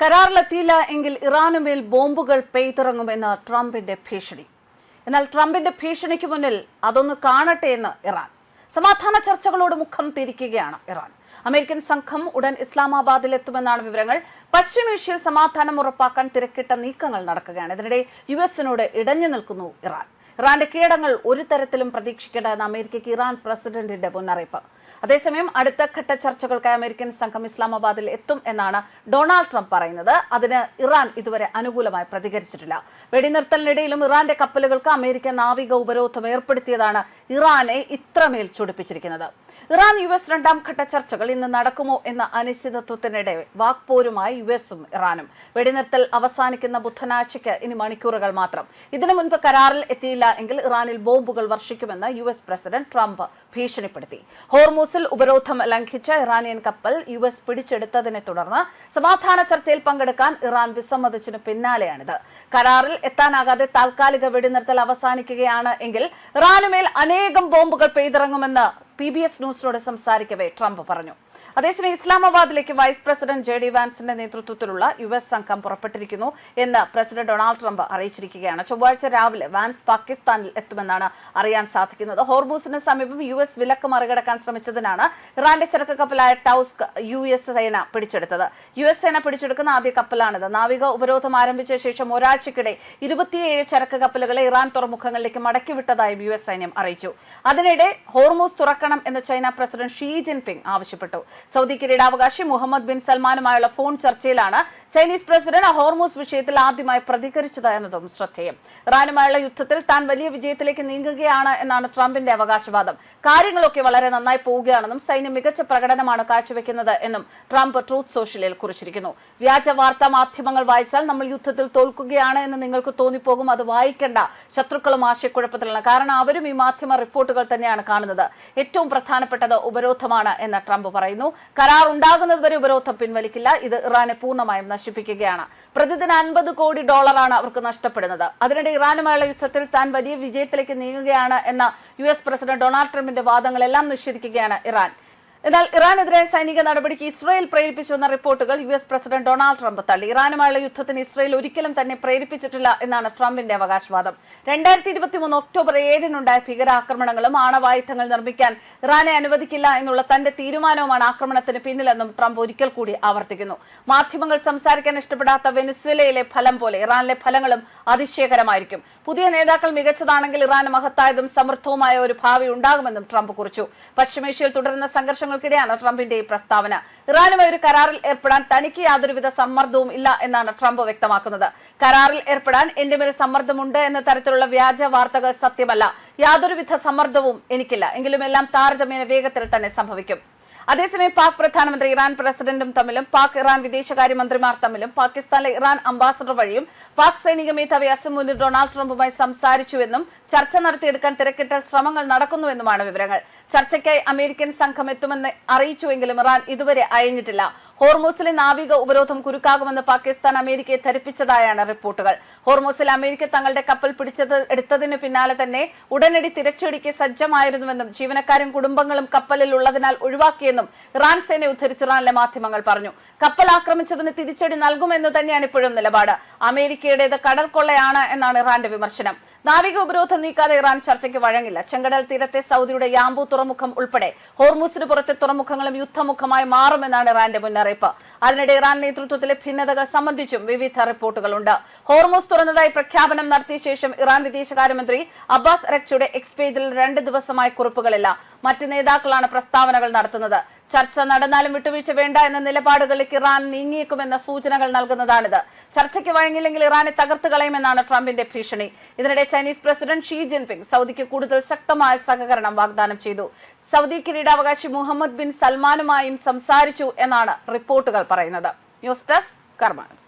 കരാറിലെത്തിയില്ല എങ്കിൽ ഇറാനുമേൽ ബോംബുകൾ പെയ്തിറങ്ങുമെന്ന് ട്രംപിന്റെ ഭീഷണി. എന്നാൽ ട്രംപിന്റെ ഭീഷണിക്ക് മുന്നിൽ അതൊന്ന് കാണട്ടെ എന്ന് ഇറാൻ. സമാധാന ചർച്ചകളോട് മുഖം തിരിക്കുകയാണ് ഇറാൻ. അമേരിക്കൻ സംഘം ഉടൻ ഇസ്ലാമാബാദിൽ എത്തുമെന്നാണ് വിവരങ്ങൾ. പശ്ചിമേഷ്യയിൽ സമാധാനം ഉറപ്പാക്കാൻ തിരക്കിട്ട നീക്കങ്ങൾ നടക്കുകയാണ്. ഇതിനിടെ യുഎസിനോട് ഇടഞ്ഞു നിൽക്കുന്നു ഇറാൻ. ഇറാന്റെ കീഴടങ്ങൾ ഒരു തരത്തിലും പ്രതീക്ഷിക്കേണ്ട എന്ന് അമേരിക്കയ്ക്ക് ഇറാൻ പ്രസിഡന്റിന്റെ മുന്നറിയിപ്പ്. അതേസമയം അടുത്ത ഘട്ട ചർച്ചകൾക്കായി അമേരിക്കൻ സംഘം ഇസ്ലാമാബാദിൽ എത്തും എന്നാണ് ഡൊണാൾഡ് ട്രംപ് പറയുന്നത്. അതിന് ഇറാൻ ഇതുവരെ അനുകൂലമായി പ്രതികരിച്ചിട്ടില്ല. വെടിനിർത്തലിനിടയിലും ഇറാന്റെ കപ്പലുകൾക്ക് അമേരിക്ക നാവിക ഉപരോധം ഏർപ്പെടുത്തിയതാണ് ഇറാനെ ഇത്രമേൽ ചൊടിപ്പിച്ചിരിക്കുന്നത്. ഇറാൻ യുഎസ് രണ്ടാം ഘട്ട ചർച്ചകൾ ഇന്ന് നടക്കുമോ എന്ന അനിശ്ചിതത്വത്തിനിടെ വാക്പോരുമായി യുഎസും ഇറാനും. വെടിനിർത്തൽ അവസാനിക്കുന്ന ബുധനാഴ്ചയ്ക്ക് ഇനി മണിക്കൂറുകൾ മാത്രം. ഇതിനു മുൻപ് കരാറിൽ എത്തിയില്ല എങ്കിൽ ഇറാനിൽ ബോംബുകൾ വർഷിക്കുമെന്ന് യുഎസ് പ്രസിഡന്റ് ട്രംപ് ഭീഷണിപ്പെടുത്തി. ഹോർമൂസിൽ ഉപരോധം ലംഘിച്ച ഇറാനിയൻ കപ്പൽ യുഎസ് പിടിച്ചെടുത്തതിനെ തുടർന്ന് സമാധാന ചർച്ചയിൽ പങ്കെടുക്കാൻ ഇറാൻ വിസമ്മതിച്ചതിന് പിന്നാലെയാണിത്. കരാറിൽ എത്താനാകാതെ താൽക്കാലിക വെടിനിർത്തൽ അവസാനിക്കുകയാണ് എങ്കിൽ ഇറാനുമേൽ അനേകം ബോംബുകൾ പെയ്തിറങ്ങുമെന്ന് PBS ന്യൂസിനോട് സംസാരിക്കവേ ട്രംപ് പറഞ്ഞു. അതേസമയം ഇസ്ലാമാബാദിലേക്ക് വൈസ് പ്രസിഡന്റ് JD വാൻസിന്റെ നേതൃത്വത്തിലുള്ള യുഎസ് സംഘം പുറപ്പെട്ടിരിക്കുന്നു എന്ന് പ്രസിഡന്റ് ഡൊണാൾഡ് ട്രംപ് അറിയിച്ചിരിക്കുകയാണ്. ചൊവ്വാഴ്ച രാവിലെ വാൻസ് പാകിസ്ഥാനിൽ എത്തുമെന്നാണ് അറിയാൻ സാധിക്കുന്നത്. ഹോർമൂസിന് സമീപം യുഎസ് വിലക്ക് മറികടക്കാൻ ശ്രമിച്ചതിനാണ് ഇറാന്റെ ചരക്ക് കപ്പലായ ടൗസ്ക് US സേന പിടിച്ചെടുത്തത്. US സേന പിടിച്ചെടുക്കുന്ന ആദ്യ കപ്പലാണിത്. നാവിക ഉപരോധം ആരംഭിച്ച ശേഷം ഒരാഴ്ചക്കിടെ 27 ചരക്ക് കപ്പലുകളെ ഇറാൻ തുറമുഖങ്ങളിലേക്ക് മടക്കിവിട്ടതായും US സൈന്യം അറിയിച്ചു. അതിനിടെ ഹോർമൂസ് തുറക്കണം എന്ന് ചൈന പ്രസിഡന്റ് ഷീ ജിൻപിങ് ആവശ്യപ്പെട്ടു. സൗദി കിരീടാവകാശി മുഹമ്മദ് ബിൻ സൽമാനുമായുള്ള ഫോൺ ചർച്ചയിലാണ് ചൈനീസ് പ്രസിഡന്റ് ഹോർമൂസ് വിഷയത്തിൽ ആദ്യമായി പ്രതികരിച്ചത് എന്നതും ശ്രദ്ധേയം. ഇറാനുമായുള്ള യുദ്ധത്തിൽ താൻ വലിയ വിജയത്തിലേക്ക് നീങ്ങുകയാണ് എന്നാണ് ട്രംപിന്റെ അവകാശവാദം. കാര്യങ്ങളൊക്കെ വളരെ നന്നായി പോവുകയാണെന്നും സൈന്യം മികച്ച പ്രകടനമാണ് കാഴ്ചവെക്കുന്നത് എന്നും ട്രംപ് ട്രൂത്ത് സോഷ്യലിൽ കുറിച്ചിരിക്കുന്നു. വ്യാജ വാർത്താ മാധ്യമങ്ങൾ വായിച്ചാൽ നമ്മൾ യുദ്ധത്തിൽ തോൽക്കുകയാണ് എന്ന് നിങ്ങൾക്ക് തോന്നിപ്പോകും. അത് വായിക്കേണ്ട. ശത്രുക്കളും ആശയക്കുഴപ്പത്തിലാണ്. കാരണം അവരും ഈ മാധ്യമ റിപ്പോർട്ടുകൾ തന്നെയാണ് കാണുന്നത്. ഏറ്റവും പ്രധാനപ്പെട്ടത് ഉപരോധമാണ് എന്ന് ട്രംപ് പറയുന്നു. കരാർ ഉണ്ടാകുന്നതുവരെ ഉപരോധം പിൻവലിക്കില്ല. ഇത് ഇറാനെ പൂർണ്ണമായും നശിപ്പിക്കുകയാണ്. പ്രതിദിന $50 കോടി അവർക്ക് നഷ്ടപ്പെടുന്നത്. അതിനിടെ ഇറാനുമായുള്ള യുദ്ധത്തിൽ താൻ വലിയ വിജയത്തിലേക്ക് നീങ്ങുകയാണ് എന്ന US പ്രസിഡന്റ് ഡൊണാൾഡ് ട്രംപിന്റെ വാദങ്ങളെല്ലാം നിഷേധിക്കുകയാണ് ഇറാൻ. എന്നാൽ ഇറാനെതിരായ സൈനിക നടപടിക്ക് ഇസ്രായേൽ പ്രേരിപ്പിച്ചുവെന്ന റിപ്പോർട്ടുകൾ US പ്രസിഡന്റ് ഡൊണാൾഡ് ട്രംപ് തള്ളി. ഇറാനുമായുള്ള യുദ്ധത്തിന് ഇസ്രായേൽ ഒരിക്കലും തന്നെ പ്രേരിപ്പിച്ചിട്ടില്ല എന്നാണ് ട്രംപിന്റെ അവകാശവാദം. 2023 ഒക്ടോബർ 7-നുണ്ടായ ഭീകരാക്രമണങ്ങളും ആണവായുധങ്ങൾ നിർമ്മിക്കാൻ ഇറാനെ അനുവദിക്കില്ല എന്നുള്ള തന്റെ തീരുമാനവുമാണ് ആക്രമണത്തിന് പിന്നിലെന്നും ട്രംപ് ഒരിക്കൽ കൂടി ആവർത്തിക്കുന്നു. മാധ്യമങ്ങൾ സംസാരിക്കാൻ ഇഷ്ടപ്പെടാത്ത വെനിസ്വേലയിലെ ഫലം പോലെ ഇറാനിലെ ഫലങ്ങളും അതിശയകരമായിരിക്കും. പുതിയ നേതാക്കൾ മികച്ചതാണെങ്കിൽ ഇറാന് മഹത്തായതും സമൃദ്ധവുമായ ഒരു ഭാവി ഉണ്ടാകുമെന്നും ട്രംപ് കുറിച്ചു. പശ്ചിമേഷ്യയിൽ തുടരുന്ന സംഘർഷങ്ങൾ ാണ് ട്രംപിന്റെ ഈ പ്രസ്താവന. ഇറാനുമായി ഒരു കരാറിൽ ഏർപ്പെടാൻ തനിക്ക് യാതൊരുവിധ സമ്മർദ്ദവും ഇല്ല എന്നാണ് ട്രംപ് വ്യക്തമാക്കുന്നത്. കരാറിൽ ഏർപ്പെടാൻ എന്റെ മേൽ സമ്മർദ്ദമുണ്ട് എന്ന തരത്തിലുള്ള വ്യാജ വാർത്തകൾ സത്യമല്ല. യാതൊരുവിധ സമ്മർദ്ദവും എനിക്കില്ല. എങ്കിലും എല്ലാം താരതമ്യേന വേഗത്തിൽ തന്നെ സംഭവിക്കും. അതേസമയം പാക് പ്രധാനമന്ത്രി ഇറാൻ പ്രസിഡന്റും തമ്മിലും പാക് ഇറാൻ വിദേശകാര്യമന്ത്രിമാർ തമ്മിലും പാകിസ്ഥാനിലെ ഇറാൻ അംബാസഡർ വഴിയും പാക് സൈനിക മേധാവി അസം മുനീർ ഡൊണാൾഡ് ട്രംപുമായി സംസാരിച്ചുവെന്നും ചർച്ച നടത്തിയെടുക്കാൻ തിരക്കിട്ട ശ്രമങ്ങൾ നടക്കുന്നുവെന്നുമാണ് വിവരങ്ങൾ. ചർച്ചയ്ക്കായി അമേരിക്കൻ സംഘം എത്തുമെന്ന് അറിയിച്ചുവെങ്കിലും ഇറാൻ ഇതുവരെ അയഞ്ഞിട്ടില്ല. ഹോർമൂസിലെ നാവിക ഉപരോധം കുരുക്കാകുമെന്ന് പാകിസ്ഥാൻ അമേരിക്കയെ ധരിപ്പിച്ചതായാണ് റിപ്പോർട്ടുകൾ. ഹോർമൂസിൽ അമേരിക്ക തങ്ങളുടെ കപ്പൽ എടുത്തതിന് പിന്നാലെ തന്നെ ഉടനടി തിരച്ചടിക്ക് സജ്ജമായിരുന്നുവെന്നും ജീവനക്കാരും കുടുംബങ്ങളും കപ്പലിൽ ഉള്ളതിനാൽ ഒഴിവാക്കിയെന്നും ഇറാൻ സേന ഉദ്ധരിച്ച് ഇറാനിലെ മാധ്യമങ്ങൾ പറഞ്ഞു. കപ്പൽ ആക്രമിച്ചതിന് തിരിച്ചടി നൽകുമെന്ന് തന്നെയാണ് ഇപ്പോഴും നിലപാട്. അമേരിക്കയുടേത് കടൽ കൊള്ളയാണ് എന്നാണ് ഇറാന്റെ വിമർശനം. നാവിക ഉപരോധം നീക്കാതെ ഇറാൻ ചർച്ചയ്ക്ക് വഴങ്ങില്ല. ചെങ്കടൽ തീരത്തെ സൗദിയുടെ യാംബു തുറമുഖം ഉൾപ്പെടെ ഹോർമൂസിന് പുറത്തെ തുറമുഖങ്ങളും യുദ്ധമുഖമായി മാറുമെന്നാണ് ഇറാന്റെ മുന്നറിയിപ്പ്. അതിനിടെ ഇറാൻ നേതൃത്വത്തിലെ ഭിന്നതകൾ സംബന്ധിച്ചും വിവിധ റിപ്പോർട്ടുകളുണ്ട്. ഹോർമൂസ് തുറന്നതായി പ്രഖ്യാപനം നടത്തിയ ശേഷം ഇറാൻ വിദേശകാര്യമന്ത്രി അബ്ബാസ് അരക്ചിയുടെ എക്സ് പേജിൽ 2 ദിവസമായി കുറിപ്പുകളില്ല. മറ്റ് നേതാക്കളാണ് പ്രസ്താവനകൾ നടത്തുന്നത്. ചർച്ച നടന്നാലും വിട്ടുവീഴ്ച വേണ്ട എന്ന നിലപാടുകളിലേക്ക് ഇറാൻ നീങ്ങിയേക്കുമെന്ന സൂചനകൾ നൽകുന്നതാണിത്. ചർച്ചയ്ക്ക് വഴങ്ങിയില്ലെങ്കിൽ ഇറാനെ തകർത്ത് കളയുമെന്നാണ് ട്രംപിന്റെ ഭീഷണി. ഇതിനിടെ ചൈനീസ് പ്രസിഡന്റ് ഷീ ജിൻപിങ് സൗദിക്ക് കൂടുതൽ ശക്തമായ സഹകരണം വാഗ്ദാനം ചെയ്തു. സൗദി കിരീടാവകാശി മുഹമ്മദ് ബിൻ സൽമാനുമായും സംസാരിച്ചു എന്നാണ് റിപ്പോർട്ടുകൾ പറയുന്നത്. News desk കർമാനസ്.